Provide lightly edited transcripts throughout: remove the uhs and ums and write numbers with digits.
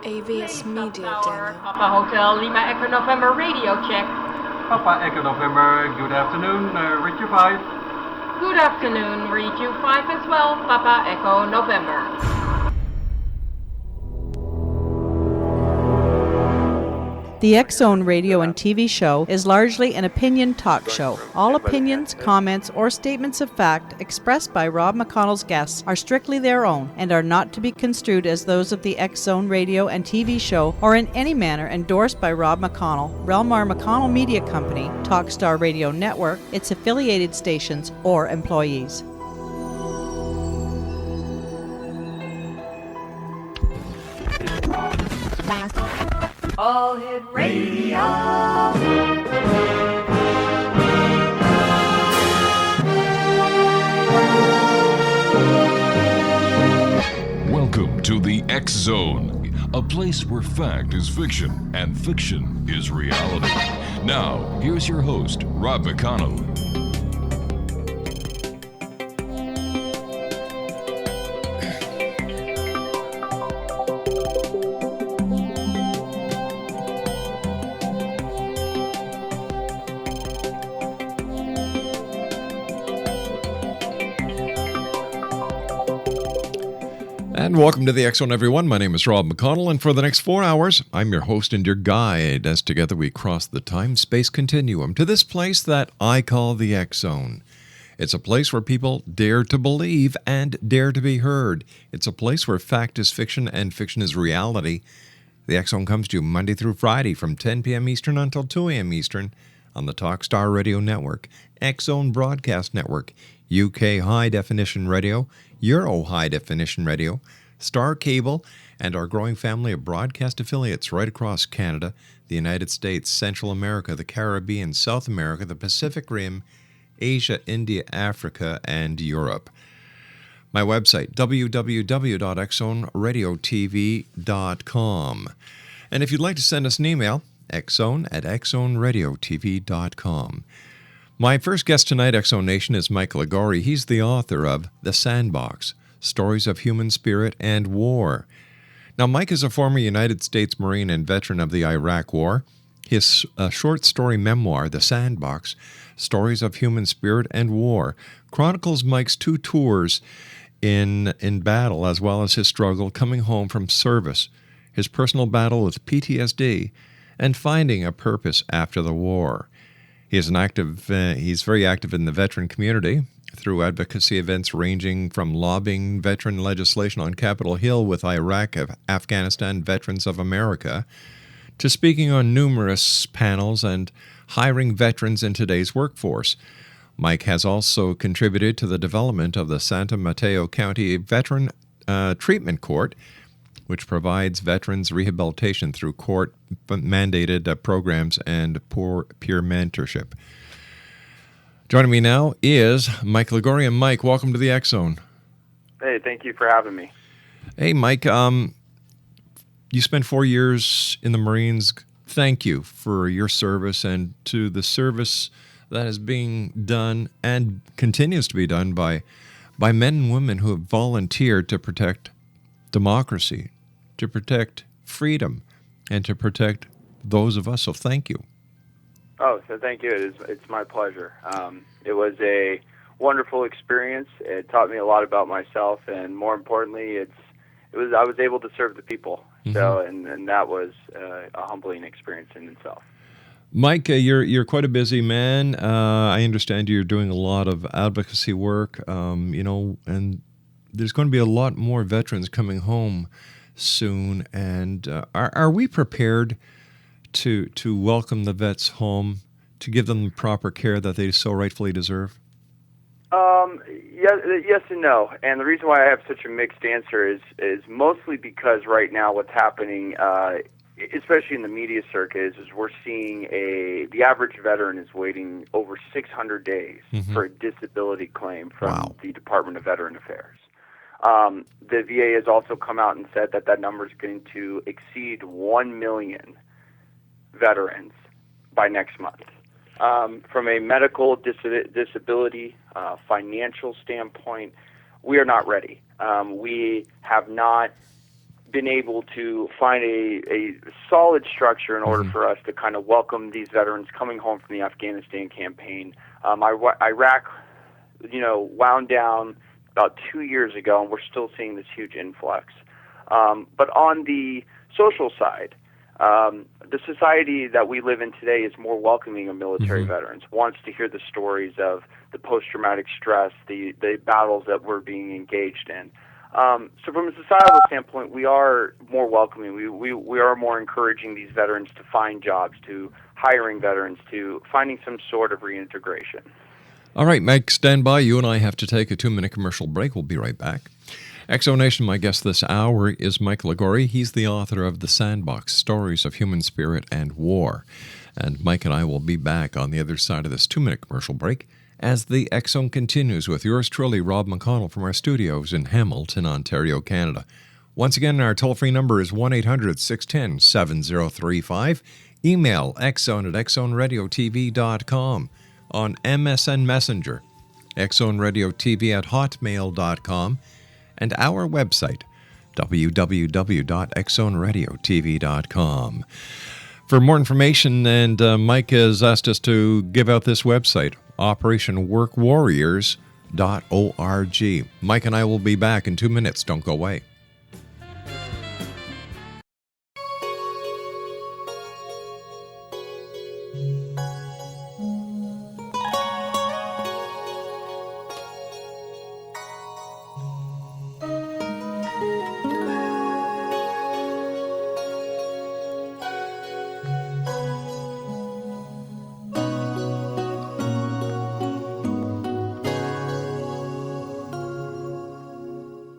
AVS Media Tower, Demo. Papa Hotel Lima Echo November radio check. Papa Echo November, good afternoon, read you 5. Good afternoon, read you 5 as well, Papa Echo November. The X-Zone radio and TV show is largely an opinion talk show. All opinions, comments, or statements of fact expressed by Rob McConnell's guests are strictly their own and are not to be construed as those of the X-Zone radio and TV show or in any manner endorsed by Rob McConnell, Relmar McConnell Media Company, Talkstar Radio Network, its affiliated stations, or employees. All Hit Radio. Welcome to the X Zone, a place where fact is fiction and fiction is reality. Now, here's your host, Rob McConnell. And welcome to the X Zone, everyone. My name is Rob McConnell, and for the next 4 hours, I'm your host and your guide as together we cross the time-space continuum to this place that I call the X Zone. It's a place where people dare to believe and dare to be heard. It's a place where fact is fiction and fiction is reality. The X Zone comes to you Monday through Friday from 10 p.m. Eastern until 2 a.m. Eastern on the Talkstar Radio Network, X Zone Broadcast Network, UK High Definition Radio, Euro High Definition Radio, Star Cable, and our growing family of broadcast affiliates right across Canada, the United States, Central America, the Caribbean, South America, the Pacific Rim, Asia, India, Africa, and Europe. My website, www.xzoneradiotv.com. And if you'd like to send us an email, xzone@xzoneradiotv.com. My first guest tonight, X-Zone Nation, is Mike LIGUORI. He's the author of The Sandbox, Stories of Human Spirit and War. Now, Mike is a former United States Marine and veteran of the Iraq War. His short story memoir, The Sandbox, Stories of Human Spirit and War, chronicles Mike's 2 tours in battle, as well as his struggle coming home from service, his personal battle with PTSD, and finding a purpose after the war. He's very active in the veteran community through advocacy events ranging from lobbying veteran legislation on Capitol Hill with Iraq, Afghanistan Veterans of America, to speaking on numerous panels and hiring veterans in today's workforce. Mike has also contributed to the development of the Santa Mateo County Veteran Treatment Court, which provides veterans rehabilitation through court-mandated programs and peer mentorship. Joining me now is Mike LIGUORI. And Mike, welcome to the X Zone. Hey, thank you for having me. Hey, Mike, you spent 4 years in the Marines. Thank you for your service and to the service that is being done and continues to be done by men and women who have volunteered to protect democracy, to protect freedom, and to protect those of us. So thank you. Oh, so thank you. It's my pleasure. It was a wonderful experience. It taught me a lot about myself, and more importantly, I was able to serve the people. Mm-hmm. So, and that was a humbling experience in itself. Mike, you're quite a busy man. I understand you're doing a lot of advocacy work. And there's going to be a lot more veterans coming home soon. And are we prepared to welcome the vets home, to give them the proper care that they so rightfully deserve? Yes and no. And the reason why I have such a mixed answer is mostly because right now what's happening, especially in the media circuit, is we're seeing the average veteran is waiting over 600 days for a disability claim from the Department of Veteran Affairs. The VA has also come out and said that number is going to exceed 1 million veterans by next month. From a medical disability, financial standpoint, we are not ready. We have not been able to find a solid structure in order for us to kind of welcome these veterans coming home from the Afghanistan campaign. Iraq, wound down about 2 years ago, and we're still seeing this huge influx. But on the social side, the society that we live in today is more welcoming of military veterans, wants to hear the stories of the post-traumatic stress, the battles that we're being engaged in. So from a societal standpoint, we are more welcoming. We are more encouraging these veterans to find jobs, to hiring veterans, to finding some sort of reintegration. All right, Mike, stand by. You and I have to take a 2-minute commercial break. We'll be right back. Exonation, my guest this hour is Mike LIGUORI. He's the author of The Sandbox, Stories of Human Spirit and War. And Mike and I will be back on the other side of this 2-minute commercial break as the X Zone continues with yours truly, Rob McConnell, from our studios in Hamilton, Ontario, Canada. Once again, our toll-free number is 1-800-610-7035. Email xzone@xzoneradiotv.com. On MSN Messenger, xzoneradiotv@hotmail.com, and our website, www.xzoneradiotv.com. For more information, and Mike has asked us to give out this website, operationworkwarriors.org. Mike and I will be back in 2 minutes. Don't go away.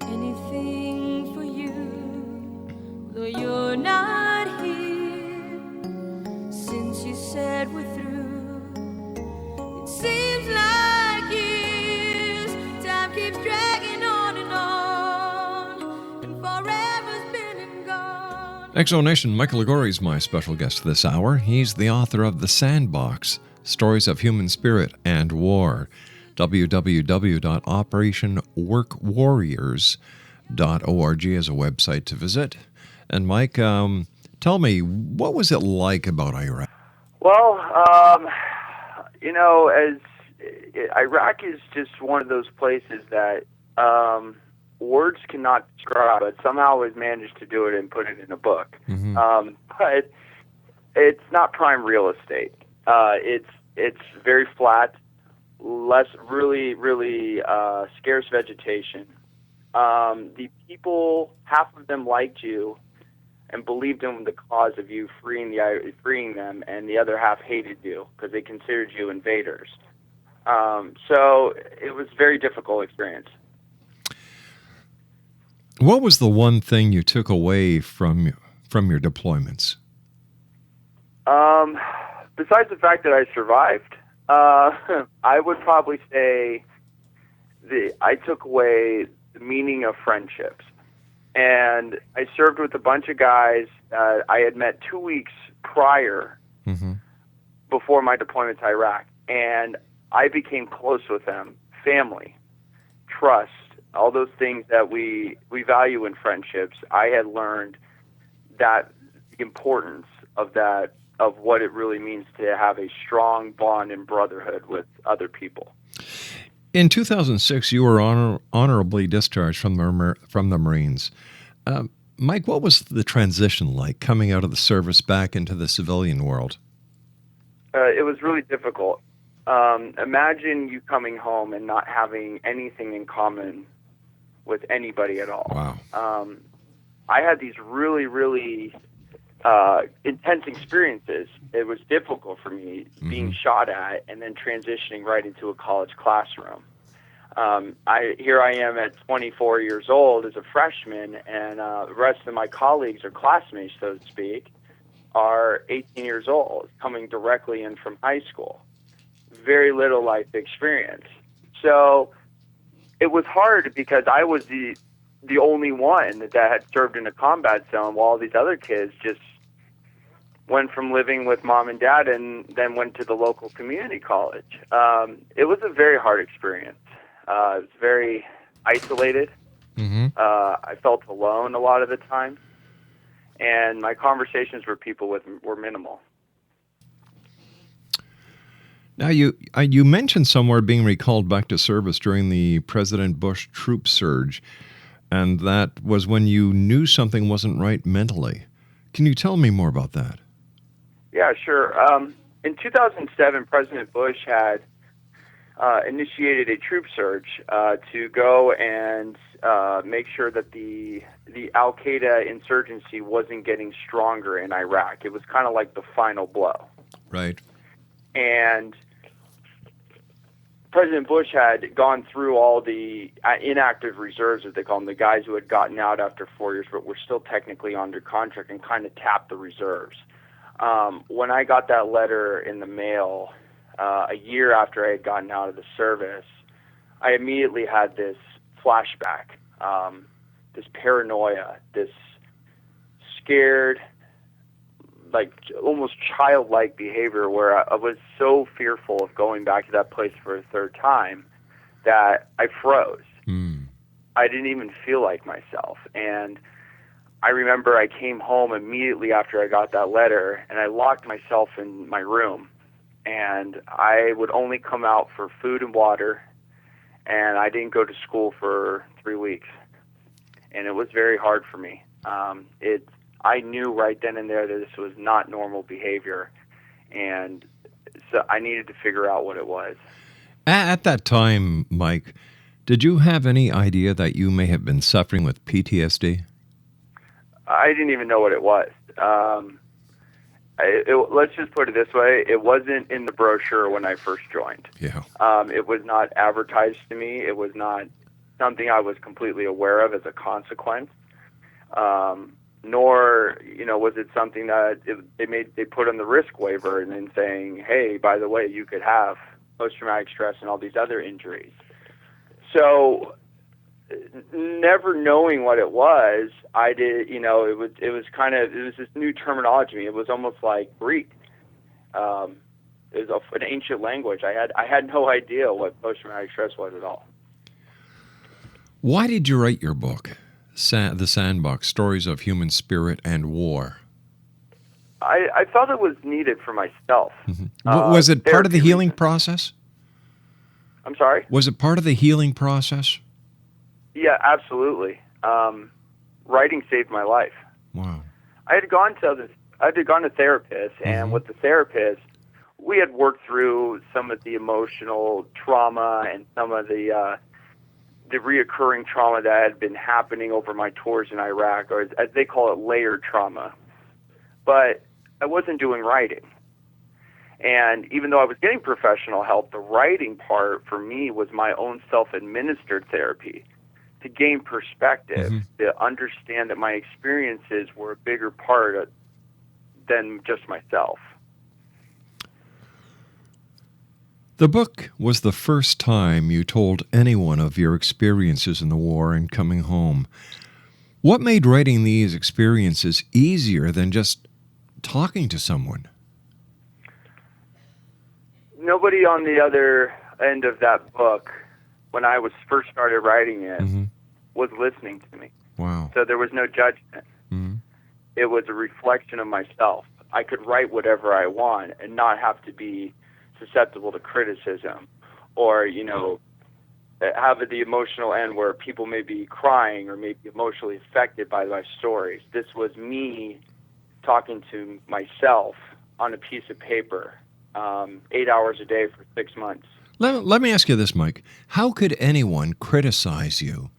Anything for you, though you're not here. Since you said we're through, it seems like years. Time keeps dragging on, and forever's been and gone. Exonation, Michael LIGUORI is my special guest this hour. He's the author of The Sandbox, Stories of Human Spirit and War. www.operationworkwarriors.org is a website to visit. And Mike, tell me, what was it like about Iraq? Well, as Iraq is just one of those places that words cannot describe, but somehow has managed to do it and put it in a book. But it's not prime real estate. It's very flat, really scarce vegetation. The people, half of them liked you and believed in the cause of you freeing them, and the other half hated you because they considered you invaders. So it was a very difficult experience. What was the one thing you took away from your deployments? Besides the fact that I survived, I would probably say I took away the meaning of friendships. And I served with a bunch of guys I had met 2 weeks prior before my deployment to Iraq. And I became close with them. Family, trust, all those things that we value in friendships. I had learned that the importance of that, of what it really means to have a strong bond and brotherhood with other people. In 2006, you were honorably discharged from the Marines. Mike, what was the transition like coming out of the service back into the civilian world? It was really difficult. Imagine you coming home and not having anything in common with anybody at all. Wow. I had these really intense experiences. It was difficult for me being shot at and then transitioning right into a college classroom. Here I am at 24 years old as a freshman, and the rest of my colleagues or classmates, so to speak, are 18 years old, coming directly in from high school. Very little life experience. So it was hard because I was the only one that had served in a combat zone, while all these other kids just went from living with mom and dad and then went to the local community college. It was a very hard experience. It was very isolated. I felt alone a lot of the time, and my conversations with people were minimal. Now, you mentioned somewhere being recalled back to service during the President Bush troop surge, and that was when you knew something wasn't right mentally. Can you tell me more about that? Yeah, sure. In 2007, President Bush had initiated a troop surge to go and make sure that the Al-Qaeda insurgency wasn't getting stronger in Iraq. It was kind of like the final blow. Right. And President Bush had gone through all the inactive reserves, as they call them, the guys who had gotten out after 4 years but were still technically under contract, and kind of tapped the reserves. When I got that letter in the mail a year after I had gotten out of the service, I immediately had this flashback, this paranoia, this scared, like almost childlike behavior where I was so fearful of going back to that place for a third time that I froze. I didn't even feel like myself. And I remember I came home immediately after I got that letter, and I locked myself in my room, and I would only come out for food and water, and I didn't go to school for 3 weeks. And it was very hard for me. I knew right then and there that this was not normal behavior, and so I needed to figure out what it was. At that time, Mike, did you have any idea that you may have been suffering with PTSD? I didn't even know what it was. Let's just put it this way. It wasn't in the brochure when I first joined. Yeah. It was not advertised to me. It was not something I was completely aware of as a consequence. Nor, was it something that they put on the risk waiver and then saying, hey, by the way, you could have post-traumatic stress and all these other injuries. So never knowing what it was, I did, it was this new terminology to me. It was almost like Greek. It was an ancient language. I had no idea what post-traumatic stress was at all. Why did you write your book, The Sandbox, Stories of Human Spirit and War? I felt it was needed for myself. Was it part of the healing process? I'm sorry? Was it part of the healing process? Yeah, absolutely. Writing saved my life. Wow. I had gone to therapists, and with the therapist, we had worked through some of the emotional trauma and some of the reoccurring trauma that had been happening over my tours in Iraq, or as they call it, layered trauma. But I wasn't doing writing. And even though I was getting professional help, the writing part for me was my own self-administered therapy to gain perspective, to understand that my experiences were a bigger part than just myself. The book was the first time you told anyone of your experiences in the war and coming home. What made writing these experiences easier than just talking to someone? Nobody on the other end of that book, when I was first started writing it, was listening to me. Wow. So there was no judgment. It was a reflection of myself. I could write whatever I want and not have to be susceptible to criticism or, have the emotional end where people may be crying or may be emotionally affected by my stories. This was me talking to myself on a piece of paper, 8 hours a day for 6 months. Let me ask you this, Mike. How could anyone criticize you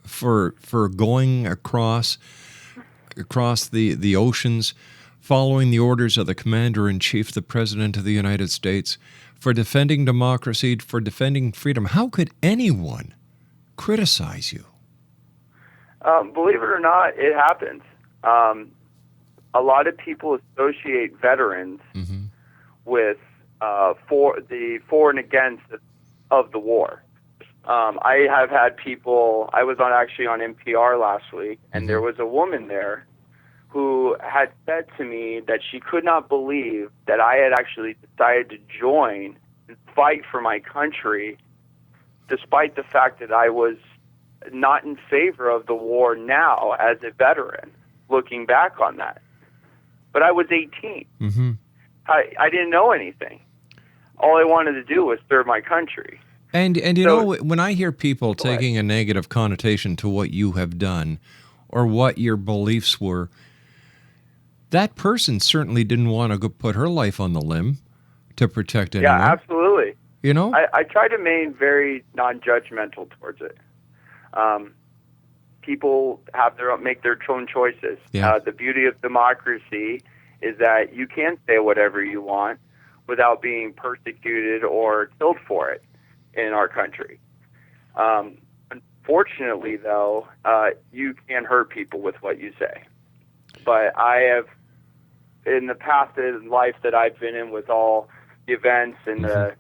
for going across the oceans, following the orders of the Commander-in-Chief, the President of the United States, for defending democracy, for defending freedom? How could anyone criticize you? Believe it or not, it happens. A lot of people associate veterans with for and against of the war. I have had people. I was actually on NPR last week, and there was a woman there who had said to me that she could not believe that I had actually decided to join and fight for my country, despite the fact that I was not in favor of the war now as a veteran, looking back on that. But I was 18. Mm-hmm. I didn't know anything. All I wanted to do was serve my country. And you know, when I hear people taking a negative connotation to what you have done or what your beliefs were, that person certainly didn't want to put her life on the line to protect anyone. Yeah, absolutely. You know? I try to remain very non-judgmental towards it. People make their own choices. Yeah. The beauty of democracy is that you can say whatever you want without being persecuted or killed for it in our country. Unfortunately, though, you can hurt people with what you say. But I have, in the past in life that I've been in with all the events and the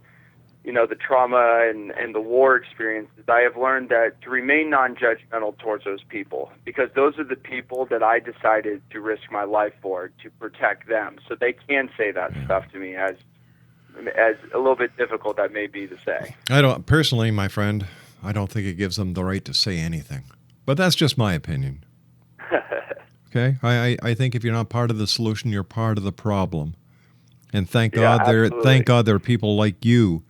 trauma and the war experiences, I have learned that to remain non-judgmental towards those people, because those are the people that I decided to risk my life for, to protect them, so they can say that stuff to me, as a little bit difficult that may be to say. Personally, my friend, I don't think it gives them the right to say anything. But that's just my opinion. Okay? I think if you're not part of the solution, you're part of the problem. And thank God there are people like you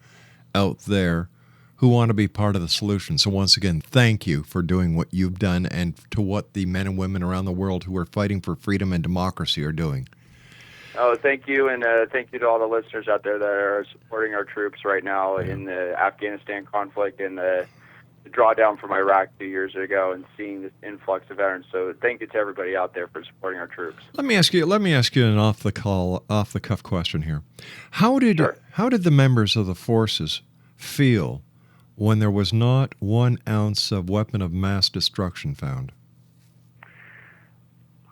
out there who want to be part of the solution. So once again, thank you for doing what you've done and to what the men and women around the world who are fighting for freedom and democracy are doing. Oh, thank you, and thank you to all the listeners out there that are supporting our troops right now in the Afghanistan conflict and the drawdown from Iraq 2 years ago, and seeing this influx of veterans. So thank you to everybody out there for supporting our troops. Let me ask you an off the cuff question here. How did the members of the forces feel when there was not 1 ounce of weapon of mass destruction found?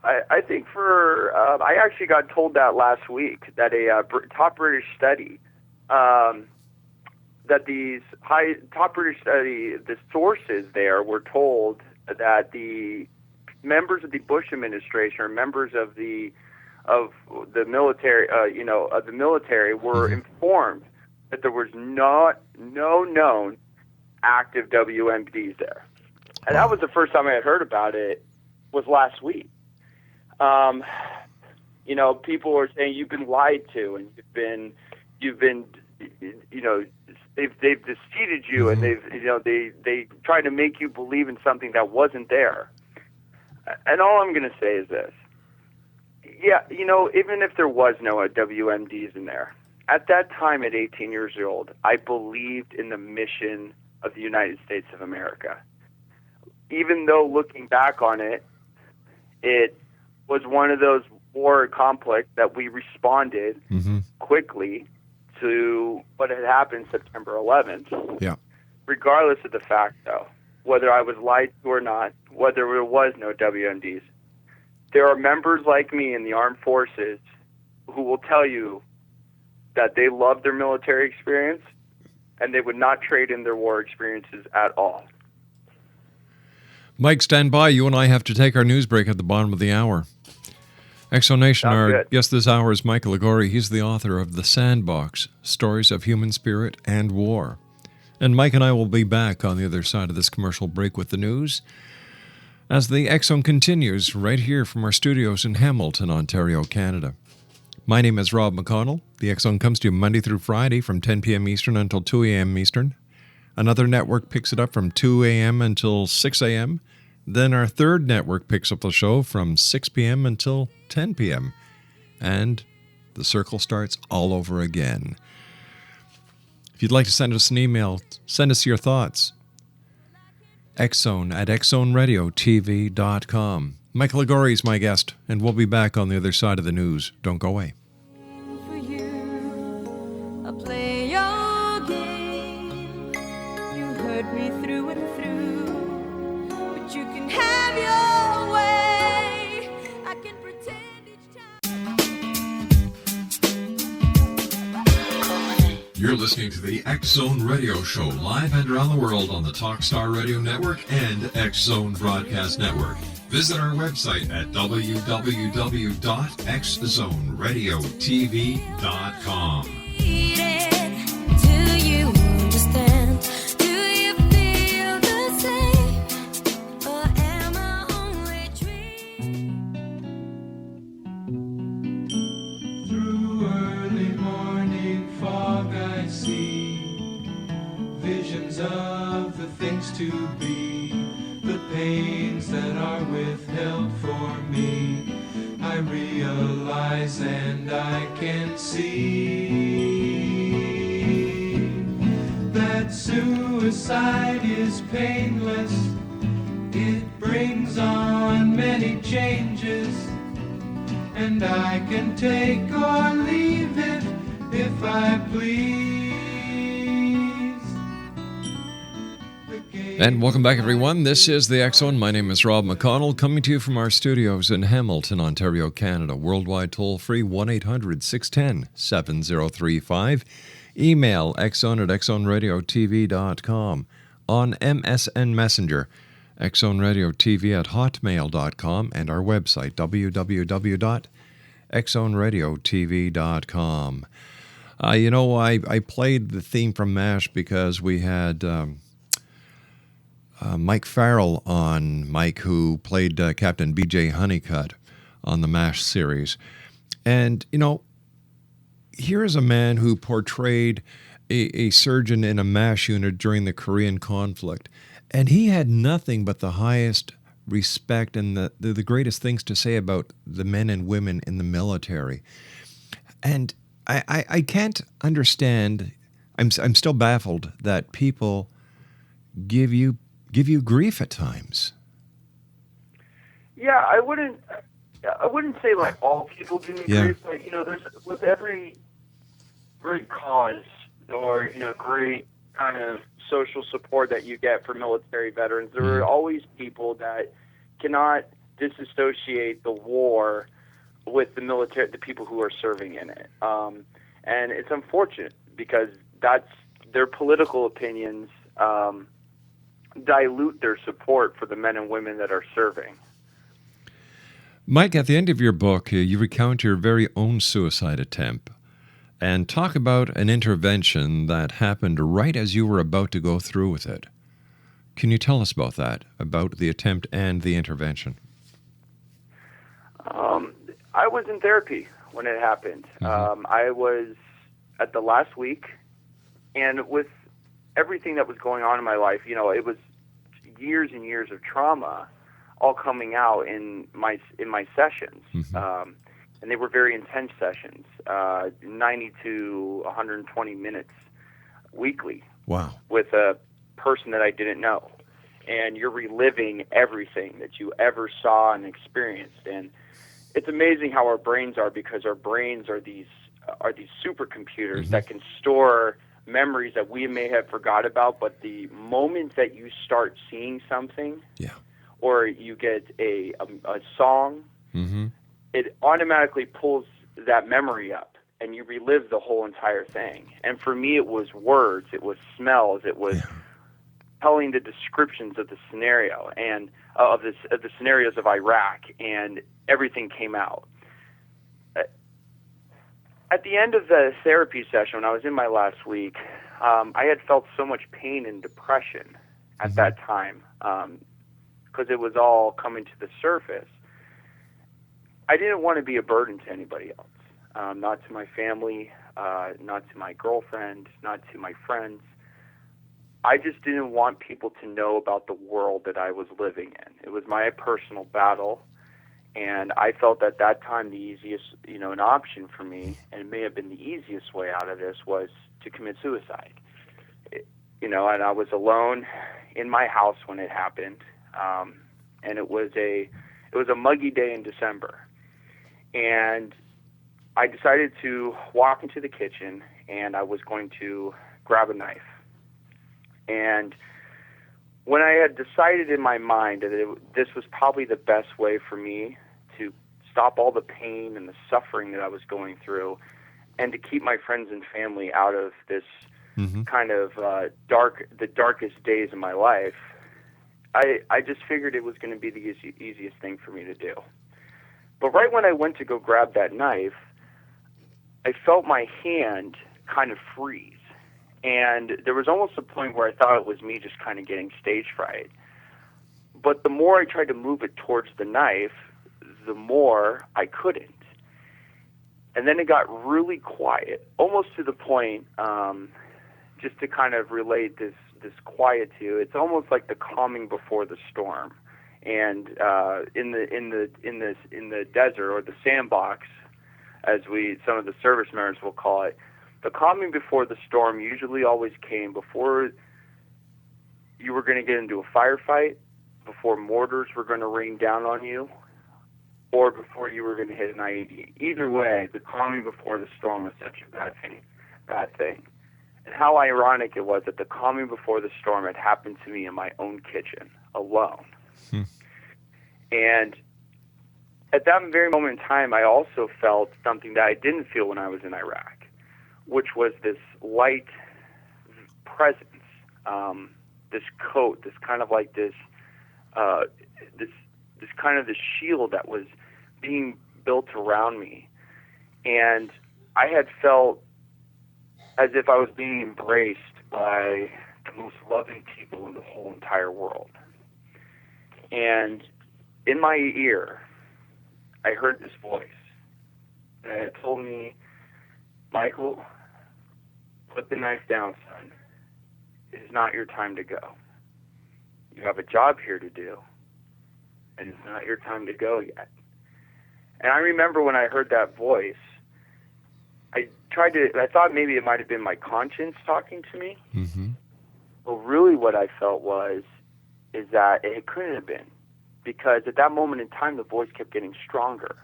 I think I actually got told that last week, that a top British study, the sources there were told that the members of the Bush administration, or members of the military, were informed that there was no known active WMDs there, and that was the first time I had heard about it. Was last week. People were saying you've been lied to, and you've been, they've deceived you, and they tried to make you believe in something that wasn't there. And all I'm going to say is this: even if there was no WMDs in there, at that time, at 18 years old, I believed in the mission of the United States of America. Even though looking back on it, it was one of those war conflicts that we responded quickly to what had happened September 11th. Yeah. Regardless of the fact, though, whether I was lied to or not, whether there was no WMDs, there are members like me in the armed forces who will tell you that they love their military experience and they would not trade in their war experiences at all. Mike, stand by. You and I have to take our news break at the bottom of the hour. Exonation, our guest this hour is Michael LIGUORI. He's the author of The Sandbox, Stories of Human Spirit and War. And Mike and I will be back on the other side of this commercial break with the news as the X-Zone continues right here from our studios in Hamilton, Ontario, Canada. My name is Rob McConnell. The X-Zone comes to you Monday through Friday from 10 p.m. Eastern until 2 a.m. Eastern. Another network picks it up from 2 a.m. until 6 a.m. Then our third network picks up the show from 6 p.m. until 10 p.m. And the circle starts all over again. If you'd like to send us an email, send us your thoughts. X-Zone at xzoneradiotv.com. Michael LIGUORI is my guest, and we'll be back on the other side of the news. Don't go away. For you, I'll play your game. You hurt me through and through, but you can have your way. I can pretend each time. You're listening to the X-Zone Radio Show, live and around the world on the Talkstar Radio Network and X-Zone Broadcast Network. Visit our website at www.xzoneradiotv.com. Do you understand? Do you feel the same? realize and I can see that suicide is painless. It brings on many changes, and I can take or leave it if I please. And welcome back, everyone. This is the X Zone. My name is Rob McConnell, coming to you from our studios in Hamilton, Ontario, Canada. Worldwide toll-free, 1-800-610-7035. Email xzone@xzoneradiotv.com. On MSN Messenger, xzoneradiotv@hotmail.com, and our website, www.xzoneradiotv.com. I played the theme from MASH because we had Mike Farrell on, Mike, who played Captain B.J. Honeycutt on the MASH series. And, here is a man who portrayed a surgeon in a MASH unit during the Korean conflict. And he had nothing but the highest respect and the greatest things to say about the men and women in the military. And I can't understand, I'm still baffled that people give you grief at times. Yeah, I wouldn't say like all people give me grief, but there's with every great cause or great kind of social support that you get for military veterans, there are always people that cannot disassociate the war with the military, the people who are serving in it, and it's unfortunate because that's their political opinions. Dilute their support for the men and women that are serving. Mike, at the end of your book, you recount your very own suicide attempt and talk about an intervention that happened right as you were about to go through with it. Can you tell us about that, about the attempt and the intervention? I was in therapy when it happened. I was at the last week, and with everything that was going on in my life, it was years and years of trauma all coming out in my sessions. And they were very intense sessions, 90 to 120 minutes weekly. Wow. With a person that I didn't know. And you're reliving everything that you ever saw and experienced. And it's amazing how our brains are, because our brains are these supercomputers that can store memories that we may have forgot about, but the moment that you start seeing something, or you get a song, it automatically pulls that memory up, and you relive the whole entire thing. And for me, it was words, it was smells, it was telling the descriptions of the scenario and of the scenarios of Iraq, and everything came out. At the end of the therapy session, when I was in my last week, I had felt so much pain and depression at that time because it was all coming to the surface. I didn't want to be a burden to anybody else, not to my family, not to my girlfriend, not to my friends. I just didn't want people to know about the world that I was living in. It was my personal battle. And I felt at that time the easiest, an option for me, and it may have been the easiest way out of this, was to commit suicide. And I was alone in my house when it happened, and it was a muggy day in December. And I decided to walk into the kitchen, and I was going to grab a knife. And when I had decided in my mind that this was probably the best way for me to stop all the pain and the suffering that I was going through, and to keep my friends and family out of this kind of the darkest days of my life, I just figured it was going to be the easiest thing for me to do. But right when I went to go grab that knife, I felt my hand kind of freeze. And there was almost a point where I thought it was me just kind of getting stage fright. But the more I tried to move it towards the knife, the more I couldn't. And then it got really quiet, almost to the point, just to kind of relate this quiet to you, it's almost like the calming before the storm. And in the desert, or the sandbox, as some of the service members will call it, the calming before the storm usually always came before you were going to get into a firefight, before mortars were going to rain down on you, or before you were going to hit an IED. Either way, the calming before the storm was such a bad thing. And how ironic it was that the calming before the storm had happened to me in my own kitchen, alone. And at that very moment in time, I also felt something that I didn't feel when I was in Iraq, which was this light presence, this coat, this kind of like this kind of this shield that was being built around me. And I had felt as if I was being embraced by the most loving people in the whole entire world. And in my ear, I heard this voice that had told me, Michael, put the knife down, son. It is not your time to go. You have a job here to do, and it's not your time to go yet. And I remember when I heard that voice, I thought maybe it might have been my conscience talking to me. Mm-hmm. But really what I felt is that it couldn't have been, because at that moment in time, the voice kept getting stronger,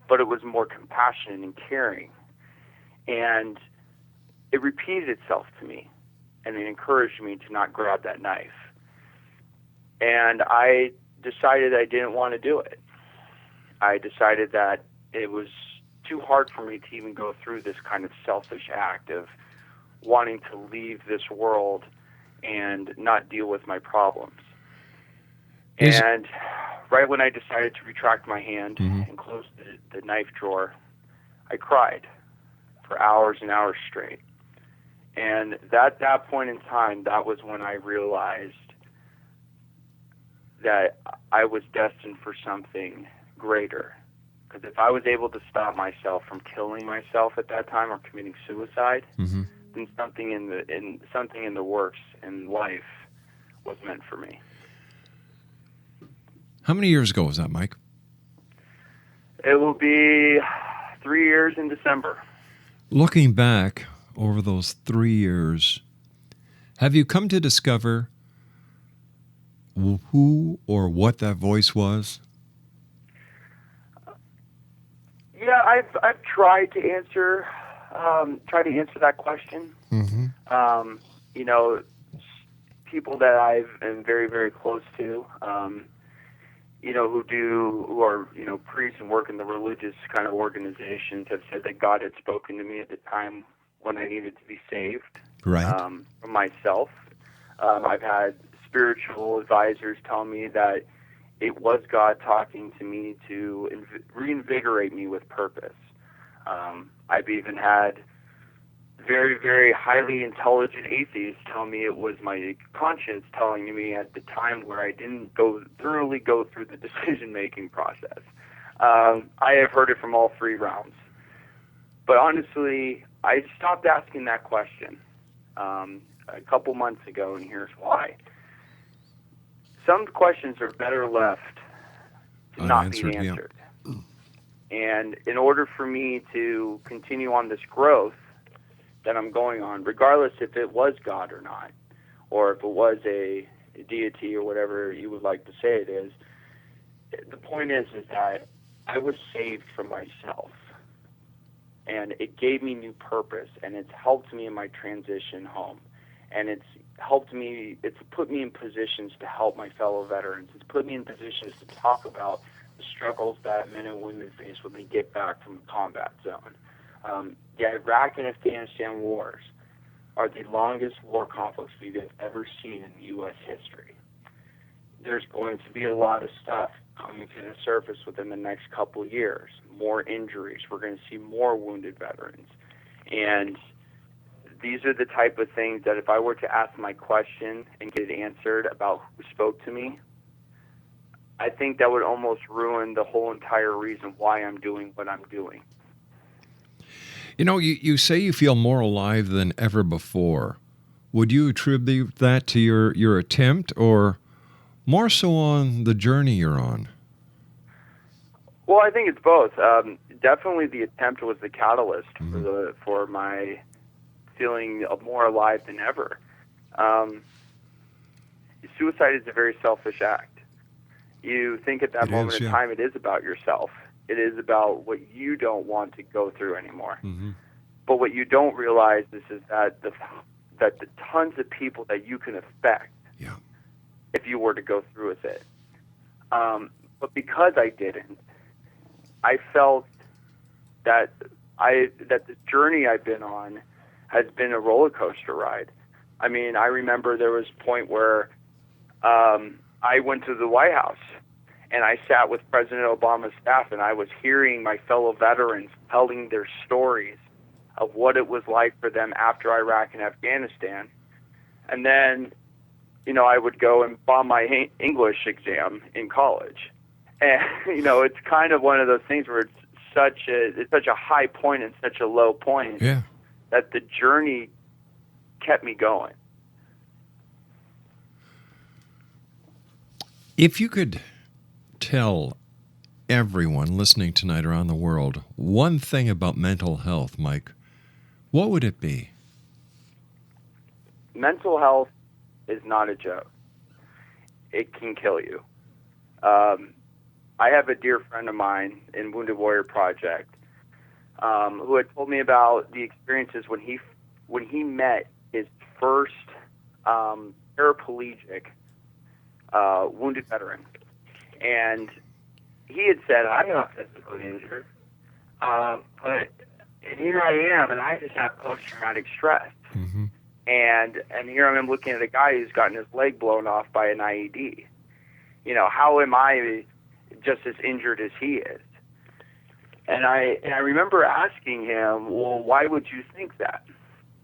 but it was more compassionate and caring. And it repeated itself to me, and it encouraged me to not grab that knife. And I decided I didn't want to do it. I decided that it was too hard for me to even go through this kind of selfish act of wanting to leave this world and not deal with my problems. And right when I decided to retract my hand and close the knife drawer, I cried for hours and hours straight. And at that point in time, that was when I realized that I was destined for something greater. Because if I was able to stop myself from killing myself at that time or committing suicide, then something in the works in life was meant for me. How many years ago was that, Mike? It will be 3 years in December. Looking back over those 3 years, have you come to discover who or what that voice was? Yeah, I've tried to answer that question. You know, people that I am very, very close to, you know, who are, you know, priests and work in the religious kind of organizations have said that God had spoken to me at the time when I needed to be saved. Right. From myself. I've had spiritual advisors tell me that it was God talking to me to reinvigorate me with purpose. I've even had very, very highly intelligent atheists tell me it was my conscience telling me at the time where I didn't thoroughly go through the decision-making process. I have heard it from all three realms. But honestly, I stopped asking that question a couple months ago, and here's why. Some questions are better left to not be answered. Yeah. And in order for me to continue on this growth that I'm going on, regardless if it was God or not, or if it was a deity or whatever you would like to say it is, the point is that I was saved from myself. And it gave me new purpose, and it's helped me in my transition home. And it's put me in positions to help my fellow veterans. It's put me in positions to talk about the struggles that men and women face when they get back from a combat zone. The Iraq and Afghanistan wars are the longest war conflicts we've ever seen in U.S. history. There's going to be a lot of stuff coming to the surface within the next couple of years. More injuries. We're going to see more wounded veterans. And these are the type of things that if I were to ask my question and get it answered about who spoke to me, I think that would almost ruin the whole entire reason why I'm doing what I'm doing. You know, you say you feel more alive than ever before. Would you attribute that to your attempt, or more so on the journey you're on? Well, I think it's both. Definitely the attempt was the catalyst for my feeling more alive than ever. Suicide is a very selfish act. You think at that moment in time it is about yourself. It is about what you don't want to go through anymore. Mm-hmm. But what you don't realize is that the tons of people that you can affect if you were to go through with it. But because I didn't, I felt that the journey I've been on has been a roller coaster ride. I mean, I remember there was a point where I went to the White House and I sat with President Obama's staff, and I was hearing my fellow veterans telling their stories of what it was like for them after Iraq and Afghanistan. And then, I would go and bomb my English exam in college. And, it's kind of one of those things where it's such a high point and such a low point that the journey kept me going. If you could tell everyone listening tonight around the world one thing about mental health, Mike, what would it be? Mental health is not a joke. It can kill you. I have a dear friend of mine in Wounded Warrior Project who had told me about the experiences when he met his first paraplegic wounded veteran. And he had said, I'm not physically injured, but here I am, and I just have post-traumatic stress. Mm-hmm. And here I am looking at a guy who's gotten his leg blown off by an IED. How am I just as injured as he is? And I remember asking him, well, why would you think that?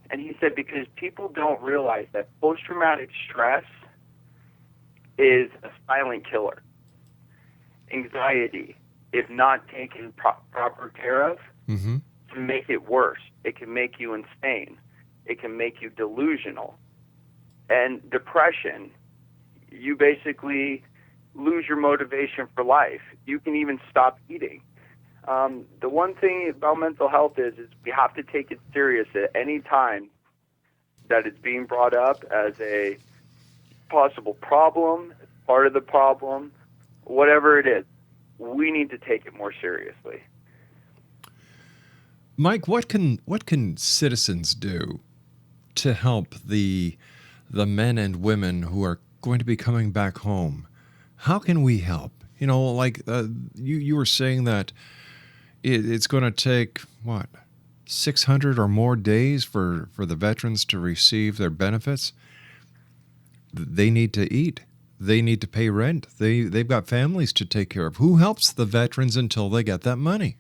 And he said, because people don't realize that post-traumatic stress is a silent killer. Anxiety, if not taken proper care of, can make it worse. It can make you insane. It can make you delusional. And depression, you basically lose your motivation for life. You can even stop eating. The one thing about mental health is we have to take it serious at any time that it's being brought up as a possible problem, part of the problem, whatever it is. We need to take it more seriously. Mike, what can citizens do to help the men and women who are going to be coming back home? How can we help? You were saying that it's going to take, 600 or more days for the veterans to receive their benefits? They need to eat. They need to pay rent. They've got families to take care of. Who helps the veterans until they get that money?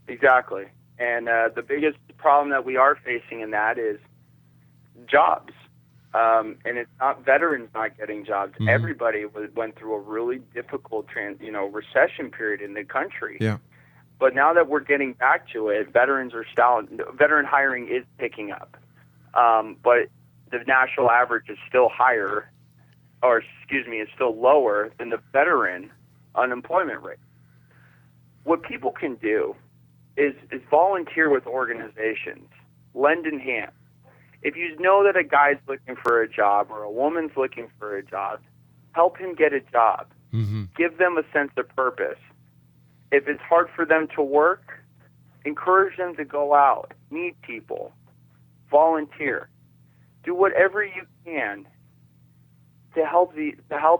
Exactly. And the biggest problem that we are facing in that is jobs. And it's not veterans not getting jobs. Mm-hmm. Everybody went through a really difficult recession period in the country. Yeah. But now that we're getting back to it, veteran hiring is picking up. But the national average is still higher, is still lower than the veteran unemployment rate. What people can do is volunteer with organizations, lend in hand. If you know that a guy's looking for a job or a woman's looking for a job, help him get a job. Mm-hmm. Give them a sense of purpose. If it's hard for them to work, encourage them to go out, meet people, volunteer. Do whatever you can to help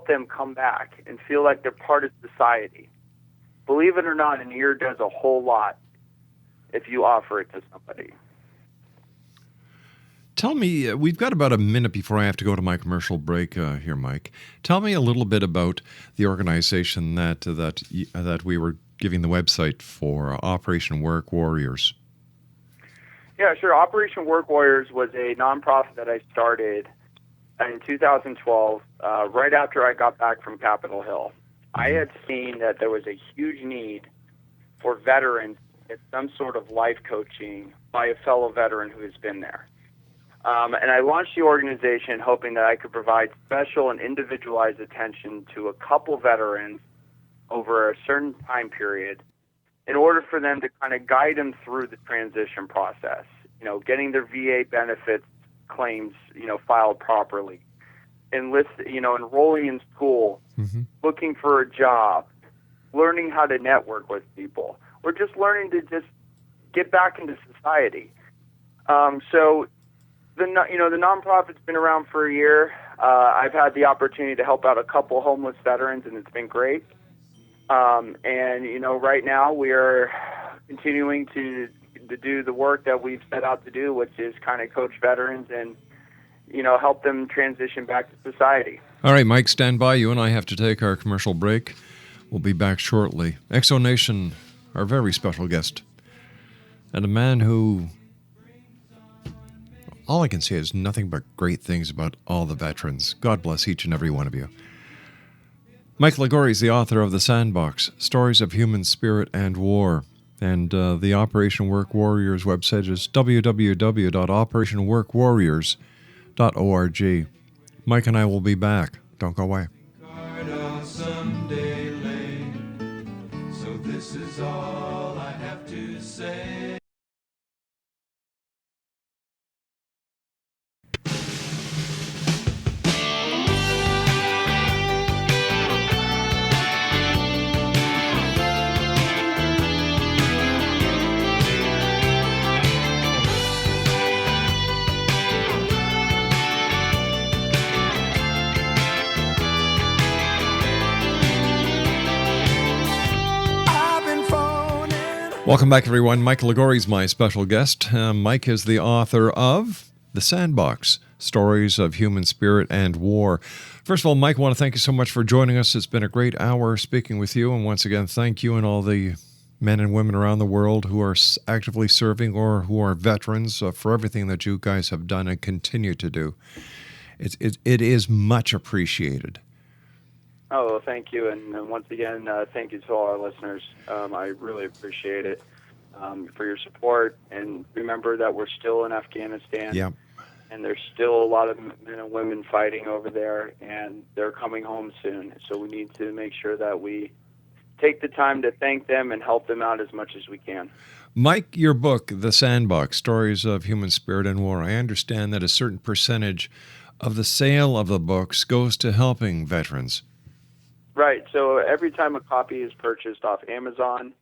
them come back and feel like they're part of society. Believe it or not, an ear does a whole lot if you offer it to somebody. Tell me, we've got about a minute before I have to go to my commercial break here, Mike. Tell me a little bit about the organization that we were giving the website for, Operation Work Warriors. Yeah, sure. Operation Work Warriors was a nonprofit that I started in 2012, right after I got back from Capitol Hill. I had seen that there was a huge need for veterans to get some sort of life coaching by a fellow veteran who has been there. And I launched the organization hoping that I could provide special and individualized attention to a couple veterans over a certain time period in order for them to kind of guide them through the transition process, getting their VA benefits claims, filed properly, enrolling in school, looking for a job, learning how to network with people, or just learning to just get back into society. So the nonprofit's been around for a year. I've had the opportunity to help out a couple homeless veterans, and it's been great. Right now we are continuing to do the work that we've set out to do, which is kind of coach veterans and, help them transition back to society. All right, Mike, stand by. You and I have to take our commercial break. We'll be back shortly. Exo Nation, our very special guest, and a man who, all I can say is nothing but great things about all the veterans. God bless each and every one of you. Mike LIGUORI is the author of The Sandbox, Stories of Human Spirit and War. And the Operation Work Warriors website is www.operationworkwarriors.org. Mike and I will be back. Don't go away. Card on someday late. So this is all I have to say. Welcome back, everyone. Mike LIGUORI is my special guest. Mike is the author of The Sandbox, Stories of Human Spirit and War. First of all, Mike, I want to thank you so much for joining us. It's been a great hour speaking with you. And once again, thank you and all the men and women around the world who are actively serving or who are veterans for everything that you guys have done and continue to do. It is much appreciated. Oh, well, thank you. And once again, thank you to all our listeners. I really appreciate it for your support. And remember that we're still in Afghanistan. Yep. And there's still a lot of men and women fighting over there, and they're coming home soon. So we need to make sure that we take the time to thank them and help them out as much as we can. Mike, your book, The Sandbox, Stories of Human Spirit and War, I understand that a certain percentage of the sale of the books goes to helping veterans. Right. So every time a copy is purchased off Amazon,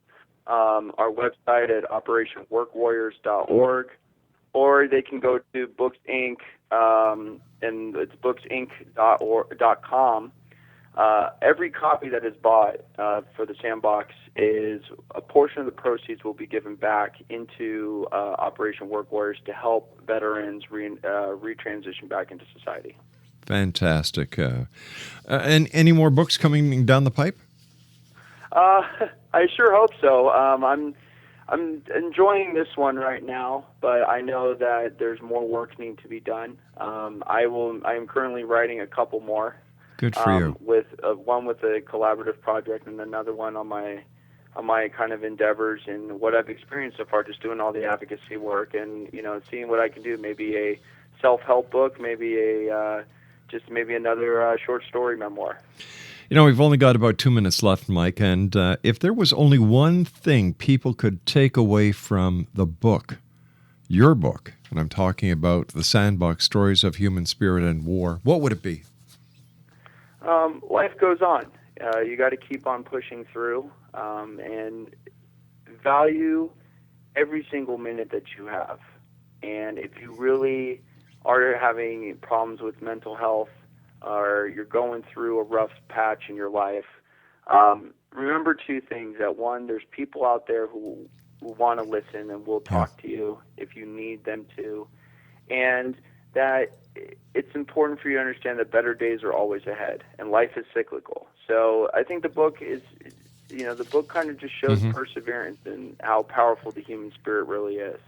our website at operationworkwarriors.org, or they can go to Books Inc., and it's booksinc.com. Every copy that is bought for the Sandbox is a portion of the proceeds will be given back into Operation Work Warriors to help veterans retransition back into society. Fantastic. And any more books coming down the pipe? I sure hope so. I'm enjoying this one right now, but I know that there's more work needing to be done. I am currently writing a couple more. Good for you. With one with a collaborative project and another one on my kind of endeavors and what I've experienced so far, just doing all the advocacy work and seeing what I can do. Maybe a self-help book, maybe another short story memoir. We've only got about 2 minutes left, Mike, and if there was only one thing people could take away from the book, your book, and I'm talking about The Sandbox, Stories of Human Spirit and War, what would it be? Life goes on. You got to keep on pushing through and value every single minute that you have. And if you really are having problems with mental health or you're going through a rough patch in your life, remember two things. That one, there's people out there who want to listen and will talk to you if you need them to. And that it's important for you to understand that better days are always ahead and life is cyclical. So I think the book is, the book kind of just shows perseverance and how powerful the human spirit really is.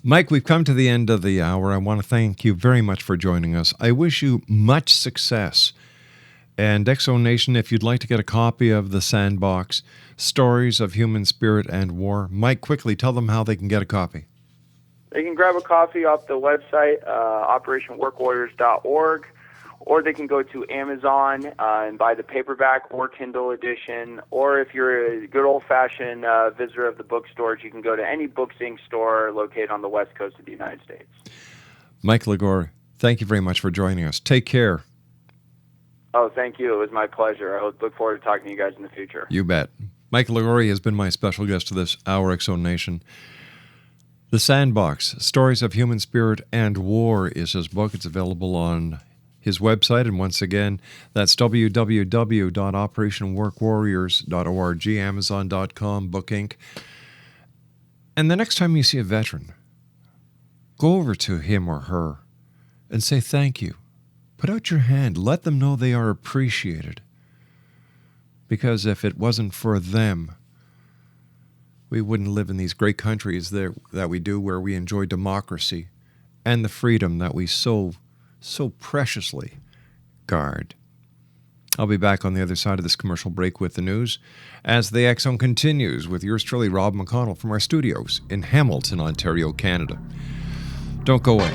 Mike, we've come to the end of the hour. I want to thank you very much for joining us. I wish you much success. And Exo Nation, if you'd like to get a copy of The Sandbox, Stories of Human Spirit and War, Mike, quickly tell them how they can get a copy. They can grab a coffee off the website, operationworkwarriors.org, or they can go to Amazon and buy the paperback or Kindle edition. Or if you're a good old-fashioned visitor of the bookstores, you can go to any Books Inc. store located on the west coast of the United States. Mike LIGUORI, thank you very much for joining us. Take care. Oh, thank you. It was my pleasure. I look forward to talking to you guys in the future. You bet. Mike LIGUORI has been my special guest to this hour, X Zone Nation. The Sandbox, Stories of Human Spirit and War is his book. It's available on his website, and once again, that's www.operationworkwarriors.org, amazon.com, Book Inc. And the next time you see a veteran, go over to him or her and say thank you. Put out your hand. Let them know they are appreciated. Because if it wasn't for them, we wouldn't live in these great countries that we do, where we enjoy democracy and the freedom that we so preciously guard. I'll be back on the other side of this commercial break with the news as the X Zone continues with yours truly, Rob McConnell, from our studios in Hamilton, Ontario, Canada. Don't go away.